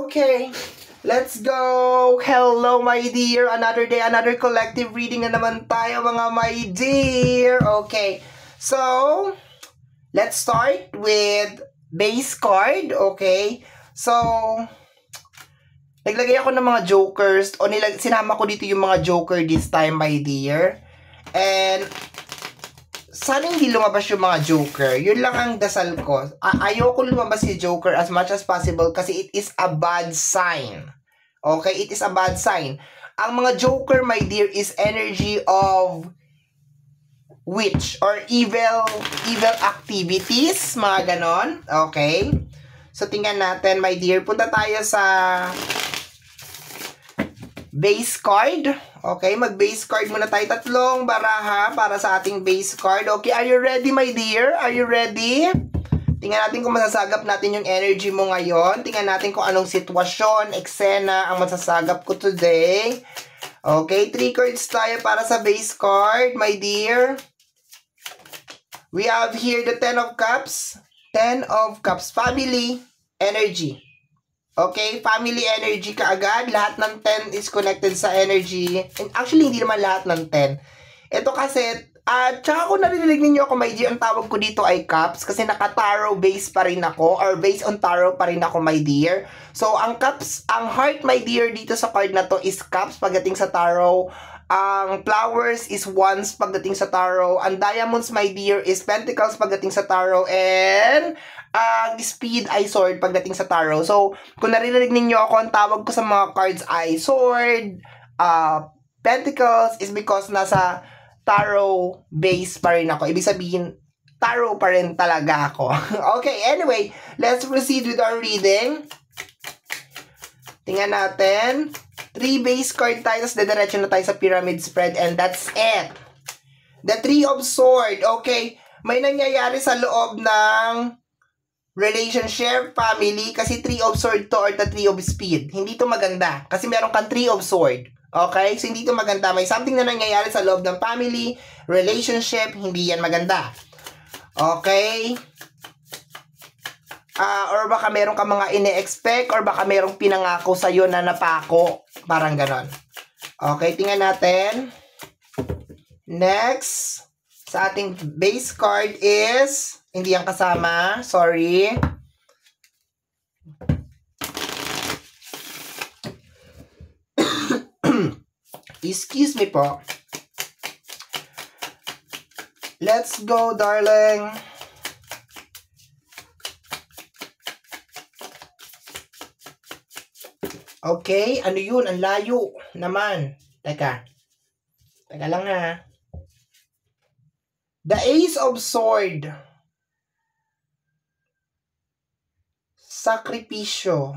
Okay, let's go! Hello, my dear! Another day, another collective reading na naman tayo, mga my dear! Okay, so, let's start with base card, okay? So, naglagay ako ng mga jokers, o sinama ko dito yung mga joker this time, my dear. And, sana hindi lumabas yung mga joker. Yun lang ang dasal ko. Ayoko lumabas si joker as much as possible kasi it is a bad sign. Okay? It is a bad sign. Ang mga joker, my dear, is energy of witch or evil activities. Mga ganon. Okay? So, tingnan natin, my dear. Punta tayo sa base card. Okay, mag-base card muna tayo. Tatlong baraha para sa ating base card. Okay, are you ready, my dear? Are you ready? Tingnan natin kung masasagap natin yung energy mo ngayon. Tingnan natin kung anong sitwasyon, eksena ang masasagap ko today. Okay, 3 cards tayo para sa base card, my dear. We have here the 10 of Cups. 10 of Cups, family energy. Okay, family energy kaagad. Lahat ng 10 is connected sa energy. And actually, hindi naman lahat ng 10. Ito kasi, tsaka kung narinig ninyo ako, my dear, ang tawag ko dito ay cups. Kasi naka-tarot base pa rin ako. Or based on tarot pa rin ako, my dear. So, ang cups, ang heart, my dear, dito sa card na to is cups pagdating sa tarot. Ang flowers is wands pagdating sa tarot. Ang diamonds, my dear, is pentacles pagdating sa tarot. And ang speed ay sword pagdating sa tarot. So, kung naririnig ninyo ako, ang tawag ko sa mga cards ay sword, pentacles, is because nasa tarot base pa rin ako. Ibig sabihin, tarot pa rin talaga ako. Okay, anyway, let's proceed with our reading. Tingnan natin. 3 base card tayo, tapos dediretso na tayo sa pyramid spread, and that's it. The 3 of sword. Okay, may nangyayari sa loob ng relationship, family, kasi 3 of sword to or the 3 of speed. Hindi to maganda. Kasi meron kang 3 of sword. Okay? So, hindi to maganda. May something na nangyayari sa loob ng family, relationship, hindi yan maganda. Okay? Or baka meron ka mga ine-expect or baka merong pinangako sa'yo na napako. Parang ganon. Okay, tingnan natin. Next, sa ating base card is, hindi yan kasama, sorry. Excuse me po. Let's go, darling. Okay, ano yun? Ang layo naman. Teka lang ha. The Ace of Sword. Sakripisyo.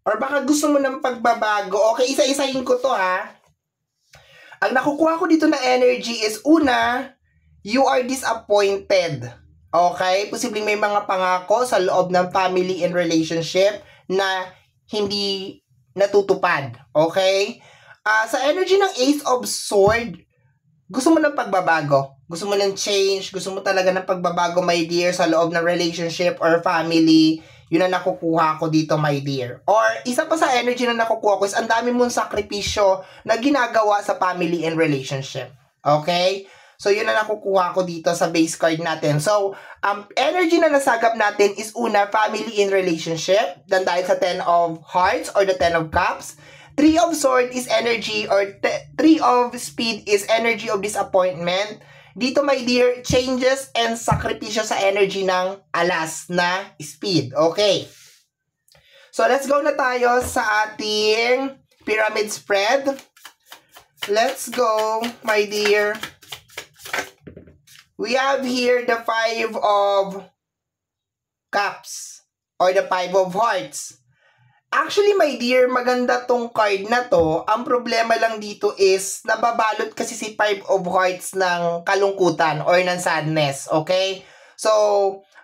Or baka gusto mo ng pagbabago. Okay, isa-isahin ko to ha. Ang nakukuha ko dito na energy is una, you are disappointed. Okay? Posibleng may mga pangako sa loob ng family and relationship na hindi natutupad. Okay? Sa energy ng Ace of Sword, gusto mo ng pagbabago. Gusto mo ng change. Gusto mo talaga ng pagbabago, my dear, sa loob ng relationship or family. Yun ang nakukuha ko dito, my dear. Or, isa pa sa energy na nakukuha ko is ang dami mong sakripisyo na ginagawa sa family and relationship. Okay? So, yun ang nakukuha ko dito sa base card natin. So, energy na nasagap natin is una, family and relationship. Then, dahil sa 10 of Hearts or the 10 of Cups. 3 of Sword is energy or 3 of Speed is energy of disappointment. Dito, my dear, changes and sakripisyo sa energy ng alas na speed. Okay. So, let's go na tayo sa ating pyramid spread. Let's go, my dear. We have here the 5 of Cups or the 5 of Hearts. Actually, my dear, maganda tong card na to. Ang problema lang dito is nababalot kasi si 5 of Hearts ng kalungkutan or ng sadness. Okay? So,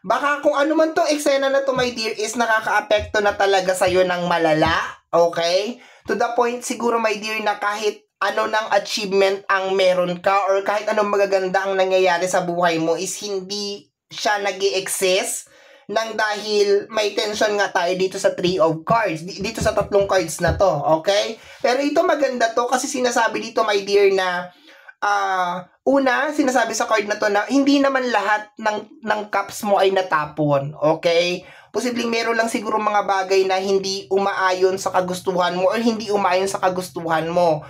baka kung ano man to eksena na to, my dear, is nakaka-apekto na talaga sa'yo ng malala. Okay? To the point siguro, my dear, na kahit ano ng achievement ang meron ka or kahit anong magaganda ang nangyayari sa buhay mo is hindi siya nag-i-exist nang dahil may tension nga tayo dito sa 3 of cards, dito sa 3 cards na to, okay? Pero ito maganda to kasi sinasabi dito, my dear, na una, sinasabi sa card na to na hindi naman lahat ng cups mo ay natapon, okay? Posibleng meron lang siguro mga bagay na hindi umaayon sa kagustuhan mo or hindi umaayon sa kagustuhan mo.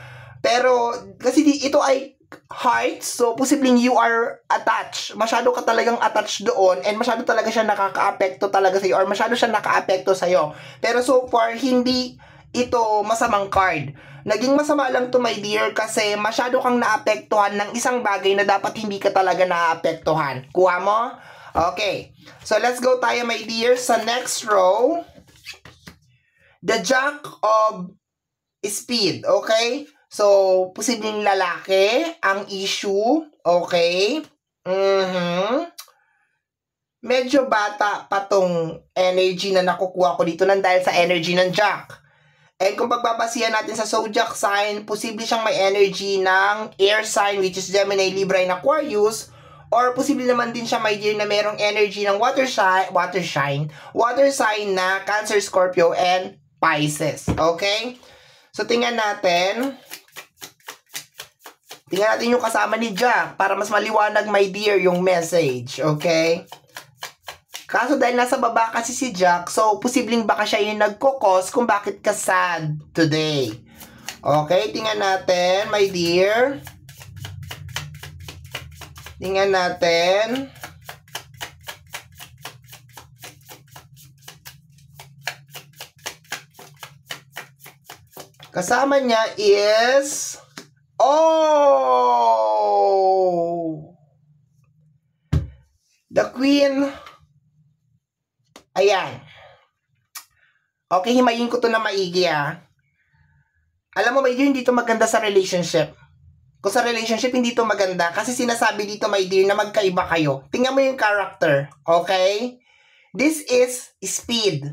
Pero, kasi ito ay hearts, so posibleng you are attached. Masyado ka talagang attached doon and masyado talaga siya nakaka-apekto talaga sa'yo or masyado siya naka-apekto sa'yo. Pero so far, hindi ito masamang card. Naging masama lang to, my dear, kasi masyado kang naapektuhan ng isang bagay na dapat hindi ka talaga naapektuhan. Kuha mo? Okay. So, let's go tayo, my dear, sa next row. The Jack of Speed. Okay? So, posibleng lalaki ang issue. Okay? Medyo bata pa tong energy na nakukuha ko dito dahil sa energy ng Jack. And kung pagbabasihan natin sa zodiac sign, posible siyang may energy ng air sign, which is Gemini, Libra, and Aquarius. Or posible naman din siya, my dear, na merong energy ng water sign na Cancer, Scorpio, and Pisces. Okay? So, tingnan natin yung kasama ni Jack para mas maliwanag, my dear, yung message. Okay? Kaso dahil nasa baba kasi si Jack, so posibleng baka siya yung nagkukos kung bakit ka sad today. Okay, tingnan natin, my dear. Tingnan natin. Kasama niya is... The Queen... Ayan. Okay, himayin ko to na maigi, Alam mo ba, hindi to maganda sa relationship. Kung sa relationship, hindi to maganda. Kasi sinasabi dito, my dear, na magkaiba kayo. Tingnan mo yung character. Okay? This is speed.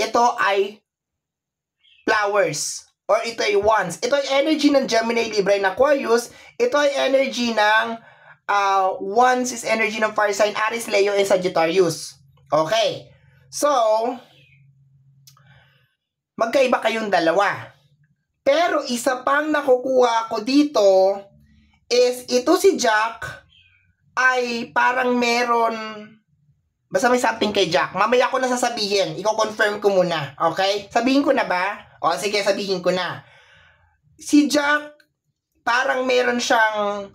Ito ay flowers. Or ito ay wands. Ito ay energy ng Gemini, Libra, and Aquarius. Ito ay energy ng wands is energy ng fire sign, Aries, Leo, and Sagittarius. Okay? So, magkaiba kayong dalawa. Pero isa pang nakukuha ko dito is ito si Jack ay parang meron, basta may something kay Jack. Mamaya ko na sasabihin. Iko-confirm ko muna. Okay? Sabihin ko na ba? O sige, sabihin ko na. Si Jack, parang meron siyang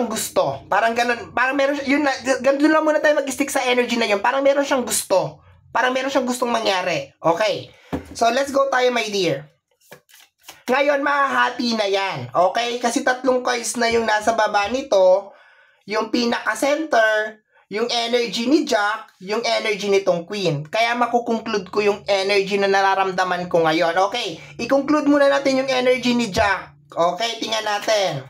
gusto. Parang ganun. Parang meron yun na, ganun lang muna tayo mag-stick sa energy na yun. Parang meron siyang gusto. Parang meron siyang gustong mangyari. Okay. So, let's go tayo, my dear. Ngayon, mahahati na yan. Okay? Kasi 3 coins na yung nasa baba nito. Yung pinaka-center, yung energy ni Jack, yung energy nitong Queen. Kaya makukonclude ko yung energy na nararamdaman ko ngayon. Okay. I-conclude muna natin yung energy ni Jack. Okay? Tingnan natin.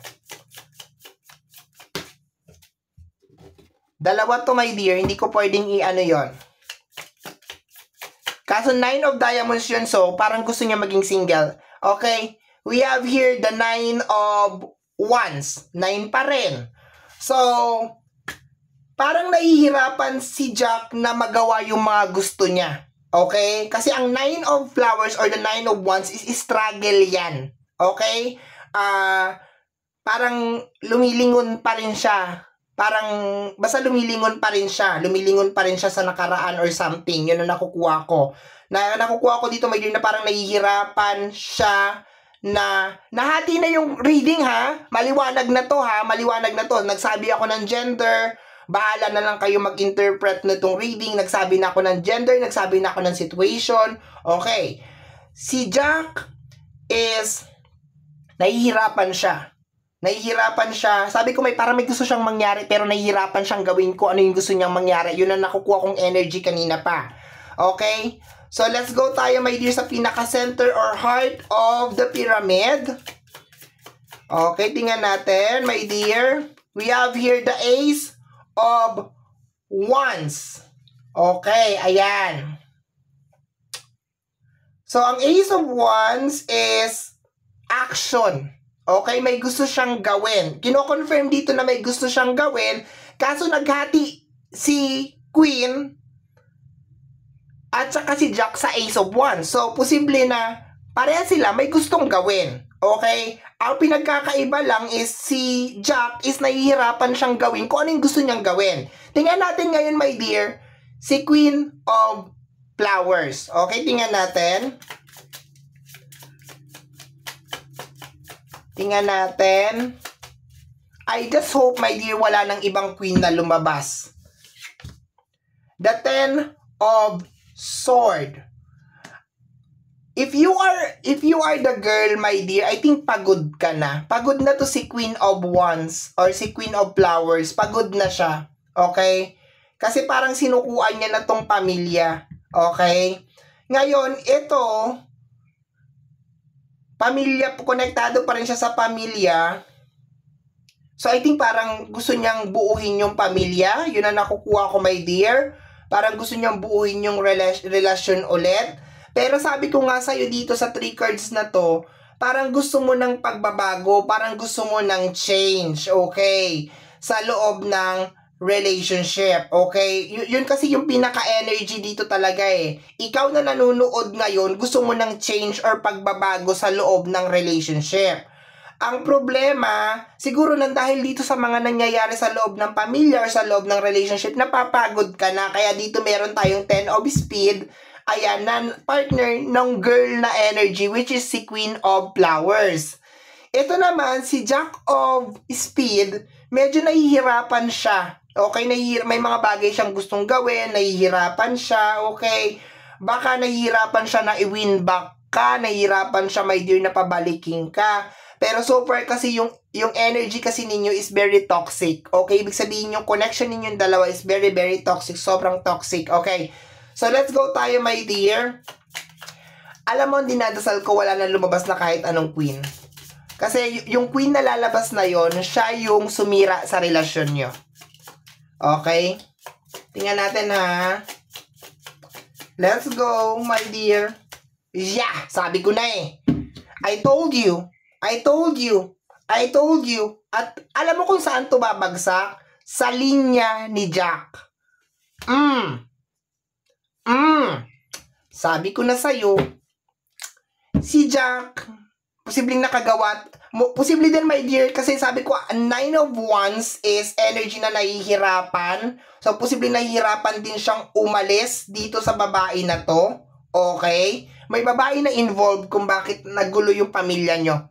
Dalawa to, my dear. Hindi ko pwedeng i-ano yon. Kaso 9 of diamonds yun. So, parang gusto niya maging single. Okay? We have here the 9 of wands. 9 pa rin. So, parang nahihirapan si Jack na magawa yung mga gusto niya. Okay? Kasi ang 9 of flowers or the 9 of wands is struggle yan. Okay? Parang lumilingon pa rin siya. Basta lumilingon pa rin siya. Lumilingon pa rin siya sa nakaraan or something. Yun ang nakukuha ko. Nakukuha ko dito, my dear, na parang nahihirapan siya na nahati na yung reading, Maliwanag na to, Maliwanag na to. Nagsabi ako ng gender. Bahala na lang kayo mag-interpret na itong reading. Nagsabi na ako ng gender. Nagsabi na ako ng situation. Okay. Si Jack is nahihirapan siya. Sabi ko parang may gusto siyang mangyari pero nahihirapan siyang gawin ko ano yung gusto niyang mangyari. Yun ang nakukuha kong energy kanina pa. Okay? So, let's go tayo, my dear, sa pinaka-center or heart of the pyramid. Okay, tingnan natin, my dear. We have here the Ace of Wands. Okay, ayan. So, ang Ace of Wands is action. Okay, may gusto siyang gawin. Kino-confirm dito na may gusto siyang gawin. Kaso naghati si Queen at saka si Jack sa Ace of Wands. So, posible na pareha sila may gustong gawin. Okay? Ang pinagkakaiba lang is si Jack is nahihirapan siyang gawin kung ano yung gusto niyang gawin. Tingnan natin ngayon, my dear, si Queen of Flowers. Okay? Tingnan natin. Tingnan natin. I just hope, my dear, wala nang ibang queen na lumabas. The Ten of Sword. If you are the girl, my dear, I think pagod ka na. Pagod na to si Queen of Wands or si Queen of Flowers. Pagod na siya. Okay? Kasi parang sinukuan niya na tong pamilya. Okay? Ngayon, ito, pamilya, konektado pa rin siya sa pamilya. So, I think parang gusto niyang buuhin yung pamilya. Yun ang nakukuha ko, my dear. Parang gusto niyang buuhin yung relasyon ulit. Pero sabi ko nga sa'yo dito sa 3 cards na to, parang gusto mo ng pagbabago, parang gusto mo ng change, okay? Sa loob ng relationship, okay? Yun kasi yung pinaka-energy dito talaga eh. Ikaw na nanonood ngayon, gusto mo ng change or pagbabago sa loob ng relationship. Ang problema, siguro nang dahil dito sa mga nangyayari sa loob ng pamilya or sa loob ng relationship, napapagod ka na. Kaya dito meron tayong 10 of Speed. Ayan, na partner ng girl na energy, which is si Queen of Flowers. Ito naman, si Jack of Speed, medyo nahihirapan siya. Okay, may mga bagay siyang gustong gawin, nahihirapan siya, okay? Baka nahihirapan siya na i-win back ka, nahihirapan siya, my dear, na pabalikin ka. Pero so far kasi yung energy kasi ninyo is very toxic. Okay? Ibig sabihin yung connection ninyong dalawa is very, very toxic. Sobrang toxic. Okay? So, let's go tayo, my dear. Alam mo, dinadasal ko wala na lumabas na kahit anong queen. Kasi yung queen na lalabas na yon, siya yung sumira sa relasyon nyo. Okay? Tingnan natin, ha? Let's go, my dear. Yeah! Sabi ko na eh. I told you. At alam mo kung saan to babagsak? Sa linya ni Jack. Sabi ko na sa'yo, si Jack, posibleng nakagawa, posible din, my dear, kasi sabi ko, 9 of Wands is energy na nahihirapan. So, posibleng nahihirapan din siyang umalis dito sa babae na to. Okay? May babae na involved kung bakit nagulo yung pamilya nyo.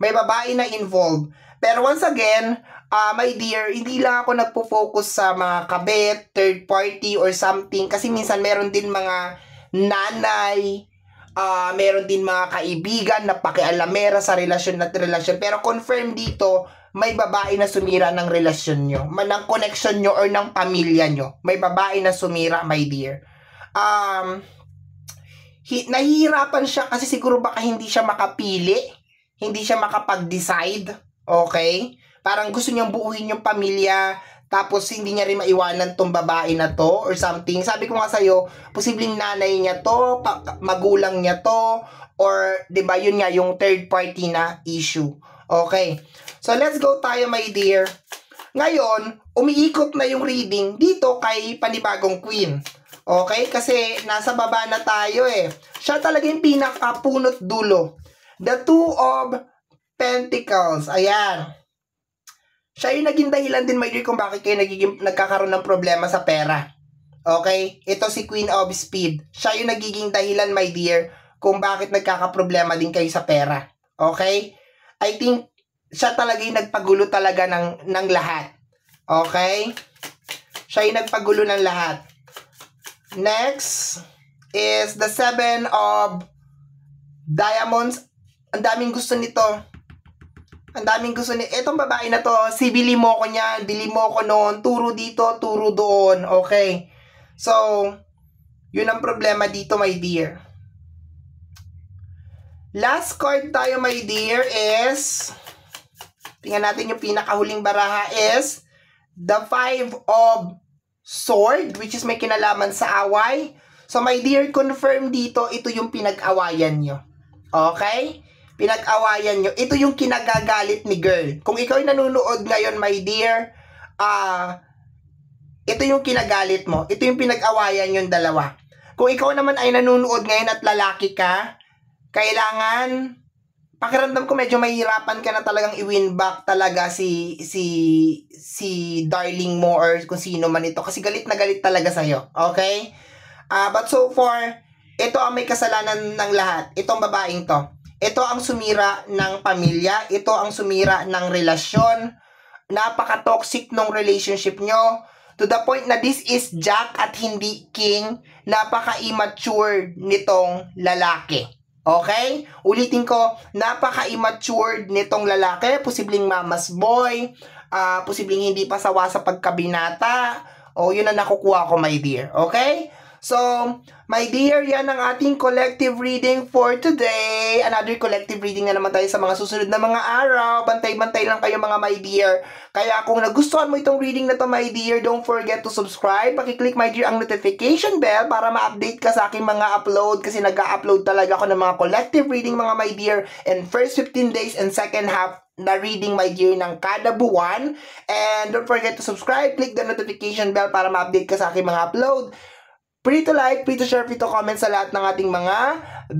May babae na involved. Pero once again, my dear, hindi lang ako nagpo-focus sa mga kabit, third party, or something. Kasi minsan meron din mga nanay, meron din mga kaibigan na pakialamera sa relasyon at relasyon. Pero confirm dito, may babae na sumira ng relasyon nyo, ng connection nyo, or ng pamilya nyo. May babae na sumira, my dear. Nahihirapan siya kasi siguro baka hindi siya makapili. Hindi siya makapag-decide, okay? Parang gusto niyang buuhin yung pamilya, tapos hindi niya rin maiwanan tong babae na to, or something. Sabi ko nga sa'yo, posibleng nanay niya to, magulang niya to, or, diba, yun nga, yung third party na issue. Okay? So, let's go tayo, my dear. Ngayon, umiikot na yung reading dito kay panibagong queen. Okay? Kasi, nasa baba na tayo eh. Siya talaga yung pinakapunot dulo. The Two of Pentacles. Ayan. Siya yung naging dahilan din, my dear, kung bakit kayo nagkakaroon ng problema sa pera. Okay? Ito si Queen of Speed. Siya yung nagiging dahilan, my dear, kung bakit nagkakaproblema din kayo sa pera. Okay? I think siya talaga yung nagpagulo talaga ng lahat. Okay? Siya yung nagpagulo ng lahat. Next is the Seven of Diamonds. Ang daming gusto nito. Ang daming gusto nito. Itong babae na to, si bili mo ko niyan, bili mo ko noon, turo dito, turo doon. Okay? So, yun ang problema dito, my dear. Last card tayo, my dear, is, tingnan natin yung pinakahuling baraha is, the Five of Sword, which is may kinalaman sa away. So, my dear, confirm dito, ito yung pinag-awayan nyo. Okay? Pinag-awayan nyo. Ito yung kinagagalit ni girl. Kung ikaw yung nanonood ngayon, my dear, ito yung kinagalit mo. Ito yung pinag-awayan yung dalawa. Kung ikaw naman ay nanonood ngayon at lalaki ka, kailangan, pakiramdam ko medyo mahihirapan ka na talagang i-win back talaga si darling mo or kung sino man ito. Kasi galit na galit talaga sa'yo. Okay? But so far, ito ang may kasalanan ng lahat. Itong babaeng to. Ito ang sumira ng pamilya. Ito ang sumira ng relasyon. Napaka-toxic ng relationship nyo. To the point na this is Jack at hindi King. Napaka-immature nitong lalaki. Okay? Ulitin ko, napaka-immature nitong lalaki. Posibleng mama's boy. Posibleng hindi pa sawa sa pagkabinata. O, yun ang nakukuha ko, my dear. Okay? So, my dear, yan ang ating collective reading for today. Another collective reading na naman tayo sa mga susunod na mga araw. Bantay-bantay lang kayo mga my dear. Kaya kung nagustuhan mo itong reading na to, my dear, don't forget to subscribe. Pakiclick, my dear, ang notification bell para ma-update ka sa aking mga upload. Kasi nag-upload talaga ako ng mga collective reading mga my dear. And first 15 days and second half na reading, my dear, ng kada buwan. And don't forget to subscribe. Click the notification bell para ma-update ka sa aking mga upload. Free to like, free to share, free to comment sa lahat ng ating mga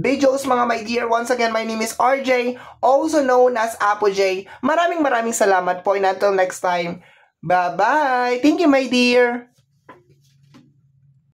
videos, mga my dear. Once again, my name is RJ, also known as Apo J. Maraming salamat po, and until next time, bye-bye! Thank you, my dear!